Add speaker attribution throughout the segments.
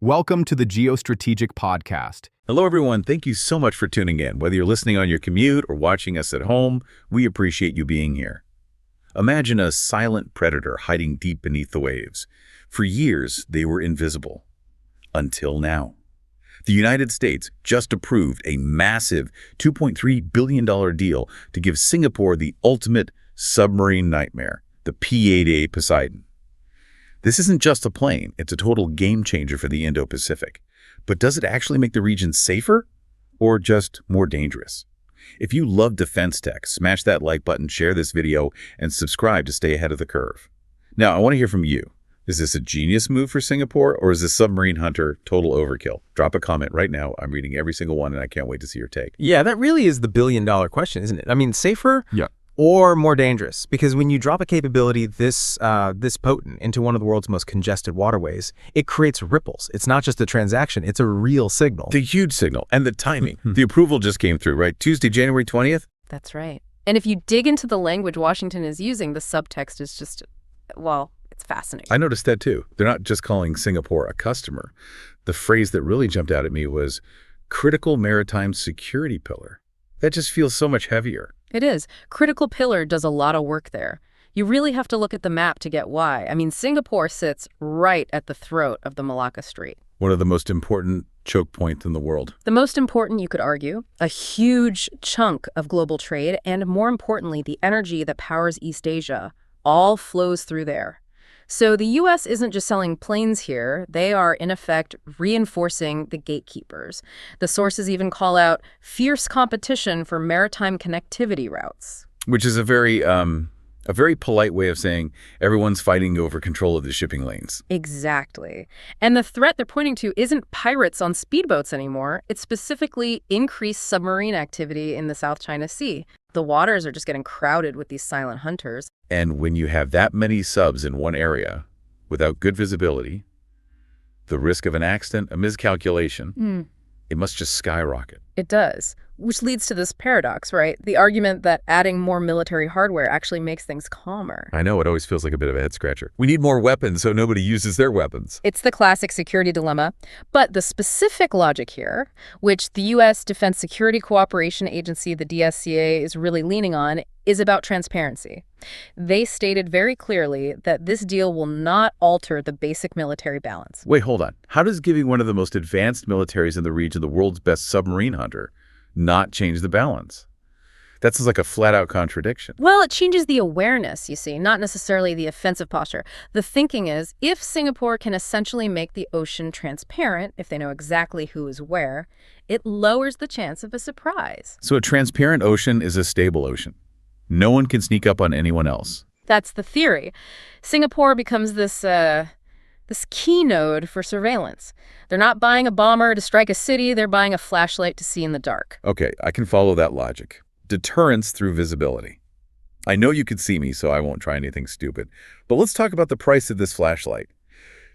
Speaker 1: Welcome to the Geostrategic Podcast.
Speaker 2: Hello, everyone. Thank you so much for tuning in. Whether you're listening on your commute or watching us at home, we appreciate you being here. Imagine a silent predator hiding deep beneath the waves. For years, they were invisible. Until now. The United States just approved a massive $2.3 billion deal to give Singapore the ultimate submarine nightmare, the P-8A Poseidon. This isn't just a plane, it's a total game changer for the Indo-Pacific. But does it actually make the region safer or just more dangerous? If you love defense tech, smash that like button, share this video, and subscribe to stay ahead of the curve. Now, I want to hear from you. Is this a genius move for Singapore, or is this Submarine Hunter total overkill? Drop a comment right now. I'm reading every single one, and I can't wait to see your take.
Speaker 3: Yeah, that really is the billion-dollar question, isn't it? I mean, safer?
Speaker 1: Yeah.
Speaker 3: Or more dangerous? Because when you drop a capability this potent into one of the world's most congested waterways, it creates ripples. It's not just a transaction, it's a real signal.
Speaker 2: The huge signal and the timing. The approval just came through, right? Tuesday, January 20th?
Speaker 4: That's right. And if you dig into the language Washington is using, the subtext is just, well, it's fascinating.
Speaker 2: I noticed that too. They're not just calling Singapore a customer. The phrase that really jumped out at me was critical maritime security pillar. That just feels so much heavier.
Speaker 4: It is. Critical Pillar does a lot of work there. You really have to look at the map to get why. I mean, Singapore sits right at the throat of the Malacca Strait.
Speaker 2: One of the most important choke points in the world.
Speaker 4: The most important, you could argue, a huge chunk of global trade, and more importantly, the energy that powers East Asia, all flows through there. So the U.S. isn't just selling planes here. They are, in effect, reinforcing the gatekeepers. The sources even call out fierce competition for maritime connectivity routes.
Speaker 2: Which is a very polite way of saying everyone's fighting over control of the shipping lanes.
Speaker 4: Exactly. And the threat they're pointing to isn't pirates on speedboats anymore. It's specifically increased submarine activity in the South China Sea. The waters are just getting crowded with these silent hunters.
Speaker 2: And when you have that many subs in one area without good visibility, the risk of an accident, a miscalculation, it must just skyrocket.
Speaker 4: It does, which leads to this paradox, right? The argument that adding more military hardware actually makes things calmer.
Speaker 2: I know, it always feels like a bit of a head-scratcher. We need more weapons so nobody uses their weapons.
Speaker 4: It's the classic security dilemma. But the specific logic here, which the U.S. Defense Security Cooperation Agency, the DSCA, is really leaning on, is about transparency. They stated very clearly that this deal will not alter the basic military balance.
Speaker 2: Wait, hold on. How does giving one of the most advanced militaries in the region the world's best submarine hunter not change the balance? That's like a flat-out contradiction.
Speaker 4: Well, it changes the awareness, you see, not necessarily the offensive posture. The thinking is, if Singapore can essentially make the ocean transparent, if they know exactly who is where, it lowers the chance of a surprise.
Speaker 2: So a transparent ocean is a stable ocean. No one can sneak up on anyone else.
Speaker 4: That's the theory. Singapore becomes this key node for surveillance. They're not buying a bomber to strike a city, they're buying a flashlight to see in the dark.
Speaker 2: Okay, I can follow that logic. Deterrence through visibility. I know you could see me, so I won't try anything stupid. But let's talk about the price of this flashlight.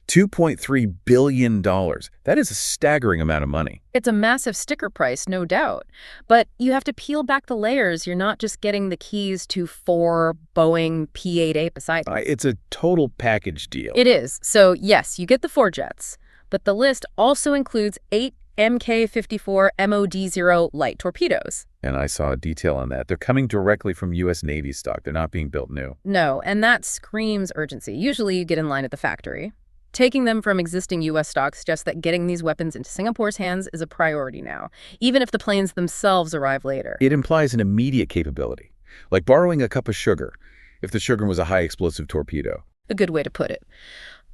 Speaker 2: $2.3 billion. That is a staggering amount of money.
Speaker 4: It's a massive sticker price, no doubt. But you have to peel back the layers. You're not just getting the keys to 4 Boeing P-8A Poseidon.
Speaker 2: It's a total package deal.
Speaker 4: It is. So, yes, you get the 4 jets. But the list also includes 8 MK-54 MOD-0 light torpedoes.
Speaker 2: And I saw a detail on that. They're coming directly from U.S. Navy stock. They're not being built new.
Speaker 4: No, and that screams urgency. Usually you get in line at the factory. Taking them from existing U.S. stocks suggests that getting these weapons into Singapore's hands is a priority now, even if the planes themselves arrive later.
Speaker 2: It implies an immediate capability, like borrowing a cup of sugar, if the sugar was a high-explosive torpedo.
Speaker 4: A good way to put it.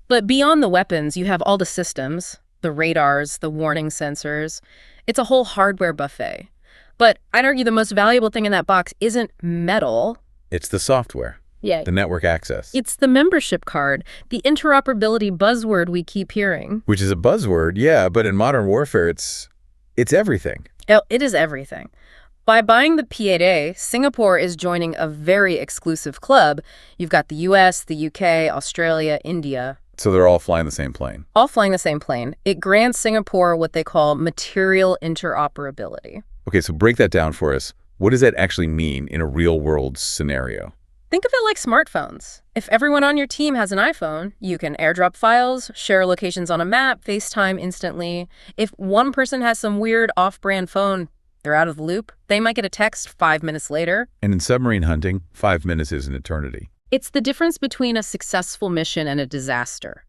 Speaker 4: But beyond the weapons, you have all the systems, the radars, the warning sensors. It's a whole hardware buffet. But I'd argue the most valuable thing in that box isn't metal.
Speaker 2: It's the software.
Speaker 4: Yeah.
Speaker 2: The network access.
Speaker 4: It's the membership card, the interoperability buzzword we keep hearing.
Speaker 2: Which is a buzzword, yeah, but in modern warfare, it's everything.
Speaker 4: Oh, it is everything. By buying the P-8A, Singapore is joining a very exclusive club. You've got the US, the UK, Australia, India.
Speaker 2: So they're all flying the same plane.
Speaker 4: All flying the same plane. It grants Singapore what they call material interoperability.
Speaker 2: Okay, so break that down for us. What does that actually mean in a real-world scenario?
Speaker 4: Think of it like smartphones. If everyone on your team has an iPhone, you can airdrop files, share locations on a map, FaceTime instantly. If one person has some weird off-brand phone, they're out of the loop. They might get a text 5 minutes later.
Speaker 2: And in submarine hunting, 5 minutes is an eternity.
Speaker 4: It's the difference between a successful mission and a disaster.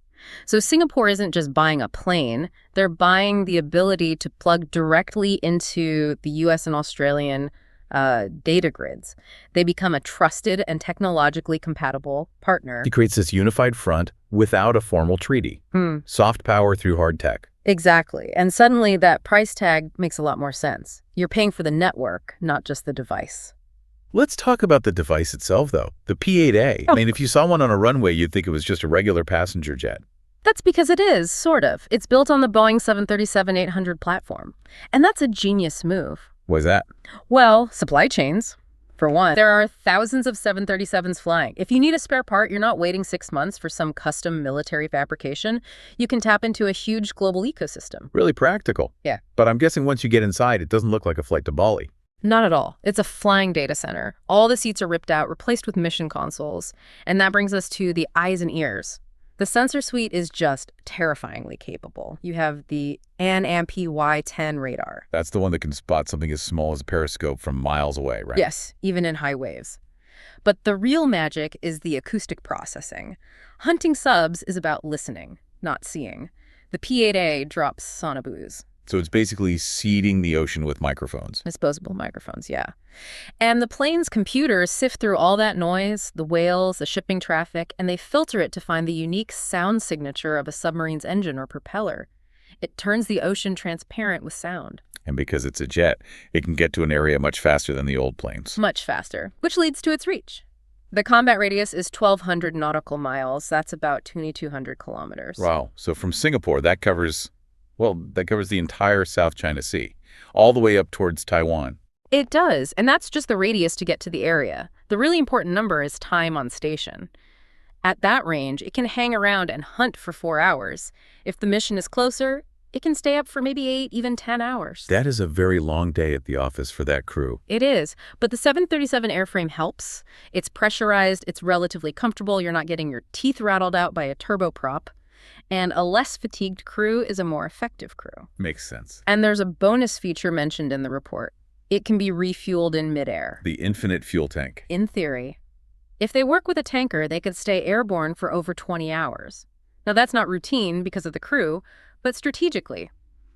Speaker 4: So Singapore isn't just buying a plane, they're buying the ability to plug directly into the US and Australian data grids. They become a trusted and technologically compatible partner.
Speaker 2: He creates this unified front without a formal treaty. Soft power through hard tech.
Speaker 4: Exactly. And suddenly that price tag makes a lot more sense. You're paying for the network, not just the device.
Speaker 2: Let's talk about the device itself, though. The P-8A. I mean, if you saw one on a runway, you'd think it was just a regular passenger jet.
Speaker 4: That's because it is, sort of. It's built on the Boeing 737-800 platform. And that's a genius move.
Speaker 2: Why's that?
Speaker 4: Well, supply chains. For one, there are thousands of 737s flying. If you need a spare part, you're not waiting 6 months for some custom military fabrication. You can tap into a huge global ecosystem.
Speaker 2: Really practical.
Speaker 4: Yeah.
Speaker 2: But I'm guessing once you get inside, it doesn't look like a flight to Bali.
Speaker 4: Not at all. It's a flying data center. All the seats are ripped out, replaced with mission consoles. And that brings us to the eyes and ears. The sensor suite is just terrifyingly capable. You have the AN/MPY-10 radar.
Speaker 2: That's the one that can spot something as small as a periscope from miles away, right?
Speaker 4: Yes, even in high waves. But the real magic is the acoustic processing. Hunting subs is about listening, not seeing. The P-8A drops sonobuoys.
Speaker 2: So it's basically seeding the ocean with microphones.
Speaker 4: Disposable microphones, yeah. And the plane's computers sift through all that noise, the whales, the shipping traffic, and they filter it to find the unique sound signature of a submarine's engine or propeller. It turns the ocean transparent with sound.
Speaker 2: And because it's a jet, it can get to an area much faster than the old planes.
Speaker 4: Much faster, which leads to its reach. The combat radius is 1,200 nautical miles. That's about 2,200 kilometers.
Speaker 2: Wow. So from Singapore, that covers the entire South China Sea, all the way up towards Taiwan.
Speaker 4: It does, and that's just the radius to get to the area. The really important number is time on station. At that range, it can hang around and hunt for 4 hours. If the mission is closer, it can stay up for maybe 8, even 10 hours.
Speaker 2: That is a very long day at the office for that crew.
Speaker 4: It is, but the 737 airframe helps. It's pressurized, it's relatively comfortable, you're not getting your teeth rattled out by a turboprop. And a less fatigued crew is a more effective crew.
Speaker 2: Makes sense.
Speaker 4: And there's a bonus feature mentioned in the report. It can be refueled in midair.
Speaker 2: The infinite fuel tank.
Speaker 4: In theory. If they work with a tanker, they could stay airborne for over 20 hours. Now, that's not routine because of the crew, but strategically.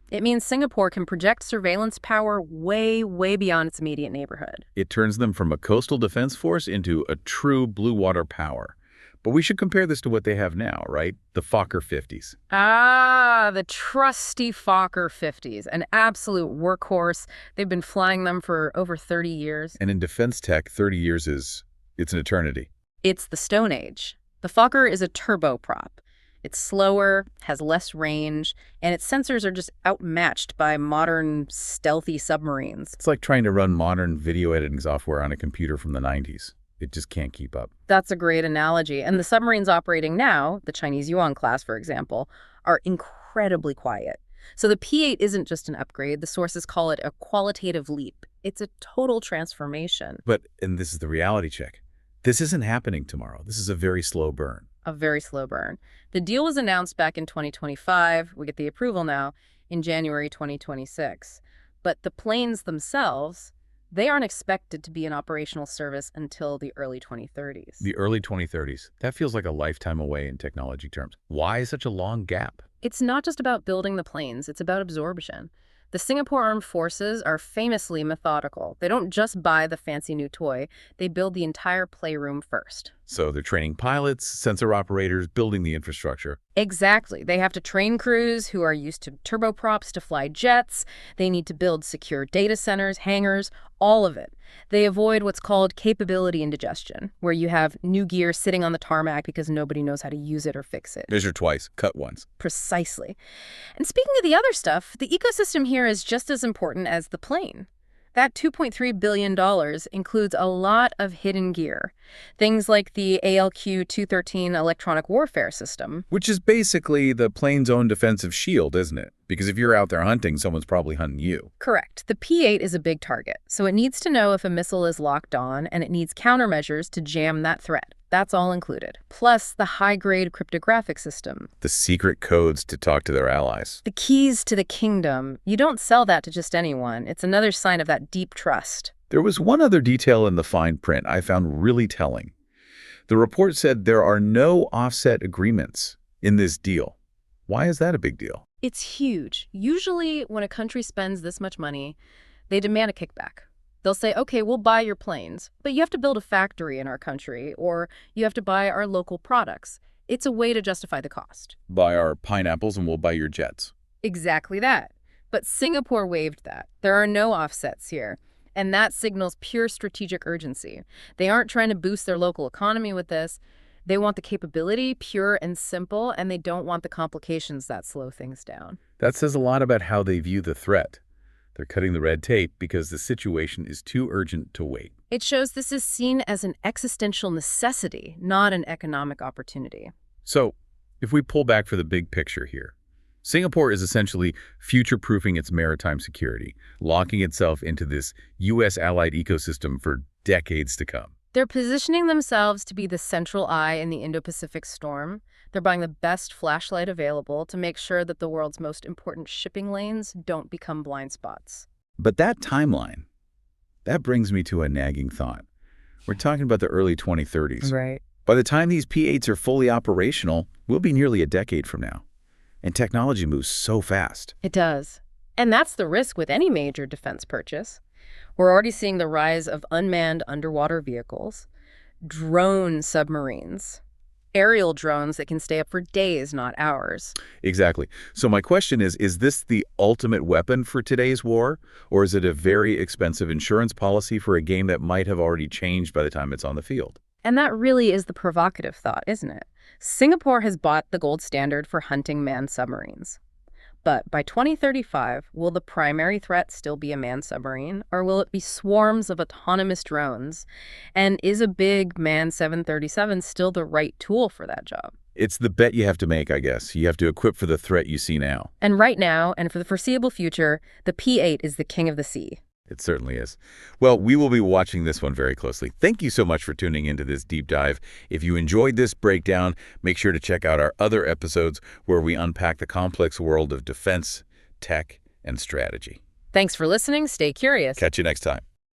Speaker 4: It means Singapore can project surveillance power way, way beyond its immediate neighborhood.
Speaker 2: It turns them from a coastal defense force into a true blue water power. But we should compare this to what they have now, right? The Fokker 50s.
Speaker 4: Ah, the trusty Fokker 50s, an absolute workhorse. They've been flying them for over 30 years.
Speaker 2: And in defense tech, 30 years it's an eternity.
Speaker 4: It's the Stone Age. The Fokker is a turboprop. It's slower, has less range, and its sensors are just outmatched by modern, stealthy submarines.
Speaker 2: It's like trying to run modern video editing software on a computer from the 90s. It just can't keep up.
Speaker 4: That's a great analogy. And the submarines operating now, the Chinese Yuan class, for example, are incredibly quiet. So the P-8 isn't just an upgrade. The sources call it a qualitative leap. It's a total transformation.
Speaker 2: But, and this is the reality check, this isn't happening tomorrow. This is a very slow burn.
Speaker 4: A very slow burn. The deal was announced back in 2025. We get the approval now in January 2026. But the planes themselves, they aren't expected to be in operational service until the early 2030s.
Speaker 2: The early 2030s. That feels like a lifetime away in technology terms. Why such a long gap?
Speaker 4: It's not just about building the planes, it's about absorption. The Singapore Armed Forces are famously methodical. They don't just buy the fancy new toy, they build the entire playroom first.
Speaker 2: So they're training pilots, sensor operators, building the infrastructure.
Speaker 4: Exactly. They have to train crews who are used to turboprops to fly jets. They need to build secure data centers, hangars, all of it. They avoid what's called capability indigestion, where you have new gear sitting on the tarmac because nobody knows how to use it or fix it.
Speaker 2: Measure twice, cut once.
Speaker 4: Precisely. And speaking of the other stuff, the ecosystem here is just as important as the plane. That $2.3 billion includes a lot of hidden gear, things like the ALQ-213 electronic warfare system.
Speaker 2: Which is basically the plane's own defensive shield, isn't it? Because if you're out there hunting, someone's probably hunting you.
Speaker 4: Correct. The P-8 is a big target, so it needs to know if a missile is locked on, and it needs countermeasures to jam that threat. That's all included. Plus the high-grade cryptographic system.
Speaker 2: The secret codes to talk to their allies.
Speaker 4: The keys to the kingdom. You don't sell that to just anyone. It's another sign of that deep trust.
Speaker 2: There was one other detail in the fine print I found really telling. The report said there are no offset agreements in this deal. Why is that a big deal?
Speaker 4: It's huge. Usually when a country spends this much money, they demand a kickback. They'll say, okay, we'll buy your planes, but you have to build a factory in our country, or you have to buy our local products. It's a way to justify the cost.
Speaker 2: Buy our pineapples and we'll buy your jets.
Speaker 4: Exactly that. But Singapore waived that. There are no offsets here. And that signals pure strategic urgency. They aren't trying to boost their local economy with this. They want the capability, pure and simple, and they don't want the complications that slow things down.
Speaker 2: That says a lot about how they view the threat. They're cutting the red tape because the situation is too urgent to wait.
Speaker 4: It shows this is seen as an existential necessity, not an economic opportunity.
Speaker 2: So, if we pull back for the big picture here, Singapore is essentially future-proofing its maritime security, locking itself into this U.S. allied ecosystem for decades to come.
Speaker 4: They're positioning themselves to be the central eye in the Indo-Pacific storm. They're buying the best flashlight available to make sure that the world's most important shipping lanes don't become blind spots.
Speaker 2: But that timeline, that brings me to a nagging thought. We're talking about the early 2030s.
Speaker 4: Right.
Speaker 2: By the time these P-8s are fully operational, we'll be nearly a decade from now. And technology moves so fast.
Speaker 4: It does. And that's the risk with any major defense purchase. We're already seeing the rise of unmanned underwater vehicles, drone submarines, aerial drones that can stay up for days, not hours.
Speaker 2: Exactly. So my question is this the ultimate weapon for today's war? Or is it a very expensive insurance policy for a game that might have already changed by the time it's on the field?
Speaker 4: And that really is the provocative thought, isn't it? Singapore has bought the gold standard for hunting manned submarines. But by 2035, will the primary threat still be a manned submarine, or will it be swarms of autonomous drones? And is a big manned 737 still the right tool for that job?
Speaker 2: It's the bet you have to make, I guess. You have to equip for the threat you see now.
Speaker 4: And right now, and for the foreseeable future, the P-8 is the king of the sea.
Speaker 2: It certainly is. Well, we will be watching this one very closely. Thank you so much for tuning into this deep dive. If you enjoyed this breakdown, make sure to check out our other episodes where we unpack the complex world of defense, tech, and strategy.
Speaker 4: Thanks for listening. Stay curious.
Speaker 2: Catch you next time.